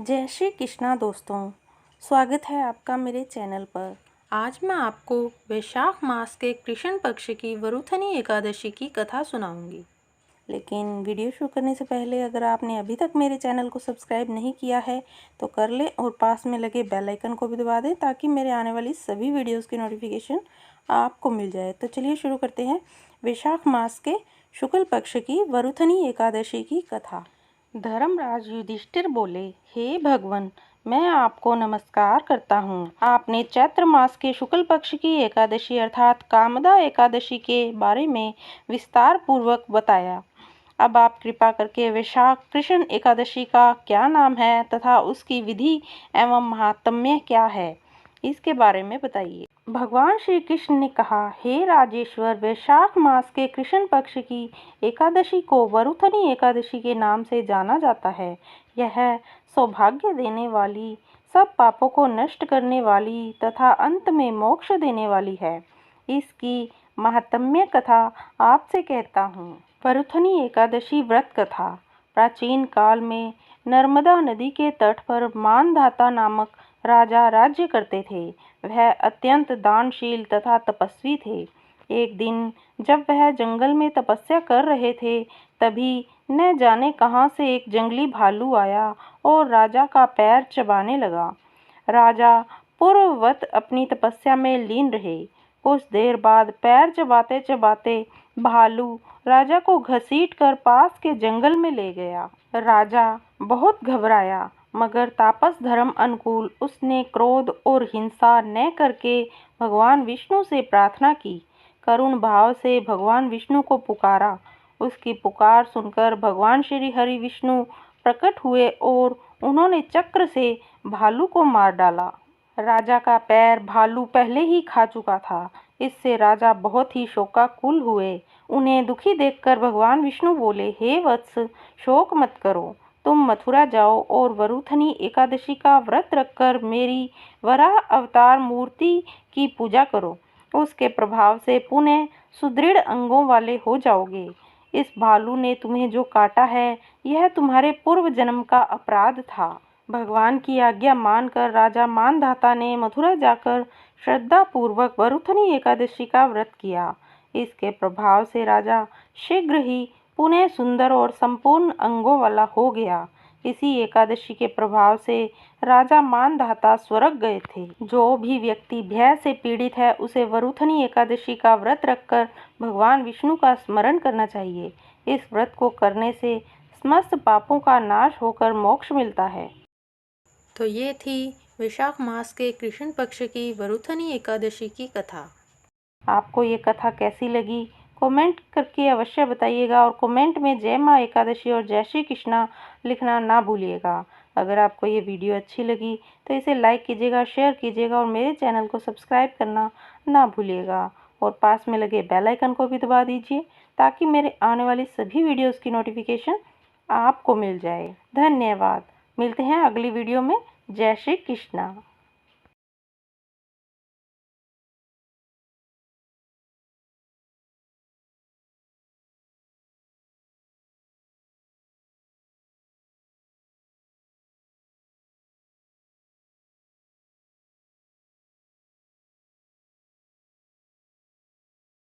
जय श्री कृष्णा दोस्तों, स्वागत है आपका मेरे चैनल पर। आज मैं आपको वैशाख मास के कृष्ण पक्ष की वरुथनी एकादशी की कथा सुनाऊंगी। लेकिन वीडियो शुरू करने से पहले अगर आपने अभी तक मेरे चैनल को सब्सक्राइब नहीं किया है तो कर ले और पास में लगे बेल आइकन को भी दबा दें ताकि मेरे आने वाली सभी वीडियोज़ की नोटिफिकेशन आपको मिल जाए। तो चलिए शुरू करते हैं वैशाख मास के शुक्ल पक्ष की वरुथनी एकादशी की कथा। धर्मराज युधिष्ठिर बोले, हे भगवान, मैं आपको नमस्कार करता हूँ। आपने चैत्र मास के शुक्ल पक्ष की एकादशी अर्थात कामदा एकादशी के बारे में विस्तार पूर्वक बताया। अब आप कृपा करके वैशाख कृष्ण एकादशी का क्या नाम है तथा उसकी विधि एवं महात्म्य क्या है, इसके बारे में बताइए। भगवान श्री कृष्ण ने कहा, हे राजेश्वर, वैशाख मास के कृष्ण पक्ष की एकादशी को वरुथनी एकादशी के नाम से जाना जाता है। यह सौभाग्य देने वाली, सब पापों को नष्ट करने वाली तथा अंत में मोक्ष देने वाली है। इसकी महात्म्य कथा आपसे कहता हूँ। वरुथनी एकादशी व्रत कथा। प्राचीन काल में नर्मदा नदी के तट पर मानधाता नामक राजा राज्य करते थे। वह अत्यंत दानशील तथा तपस्वी थे। एक दिन जब वह जंगल में तपस्या कर रहे थे, तभी न जाने कहां से एक जंगली भालू आया और राजा का पैर चबाने लगा। राजा पूर्ववत अपनी तपस्या में लीन रहे। कुछ देर बाद पैर चबाते चबाते भालू राजा को घसीटकर पास के जंगल में ले गया। राजा बहुत घबराया, मगर तापस धर्म अनुकूल उसने क्रोध और हिंसा न करके भगवान विष्णु से प्रार्थना की। करुण भाव से भगवान विष्णु को पुकारा। उसकी पुकार सुनकर भगवान श्री हरि विष्णु प्रकट हुए और उन्होंने चक्र से भालू को मार डाला। राजा का पैर भालू पहले ही खा चुका था। इससे राजा बहुत ही शोकाकुल हुए। उन्हें दुखी देखकर भगवान विष्णु बोले, हे वत्स, शोक मत करो। तुम मथुरा जाओ और वरुथनी एकादशी का व्रत रखकर मेरी वराह अवतार मूर्ति की पूजा करो। उसके प्रभाव से पुनः सुदृढ़ अंगों वाले हो जाओगे। इस भालू ने तुम्हें जो काटा है, यह तुम्हारे पूर्व जन्म का अपराध था। भगवान की आज्ञा मानकर राजा मानधाता ने मथुरा जाकर श्रद्धापूर्वक वरुथनी एकादशी का व्रत किया। इसके प्रभाव से राजा शीघ्र ही पुनः सुंदर और संपूर्ण अंगों वाला हो गया। इसी एकादशी के प्रभाव से राजा मानधाता स्वर्ग गए थे। जो भी व्यक्ति भय से पीड़ित है, उसे वरुथनी एकादशी का व्रत रखकर भगवान विष्णु का स्मरण करना चाहिए। इस व्रत को करने से समस्त पापों का नाश होकर मोक्ष मिलता है। तो ये थी वैशाख मास के कृष्ण पक्ष की वरुथनी एकादशी की कथा। आपको ये कथा कैसी लगी कमेंट करके अवश्य बताइएगा और कमेंट में जय माँ एकादशी और जय श्री कृष्णा लिखना ना भूलिएगा। अगर आपको ये वीडियो अच्छी लगी तो इसे लाइक कीजिएगा, शेयर कीजिएगा और मेरे चैनल को सब्सक्राइब करना ना भूलिएगा और पास में लगे बेल आइकन को भी दबा दीजिए ताकि मेरे आने वाली सभी वीडियोस की नोटिफिकेशन आपको मिल जाए। धन्यवाद। मिलते हैं अगली वीडियो में। जय श्री कृष्णा।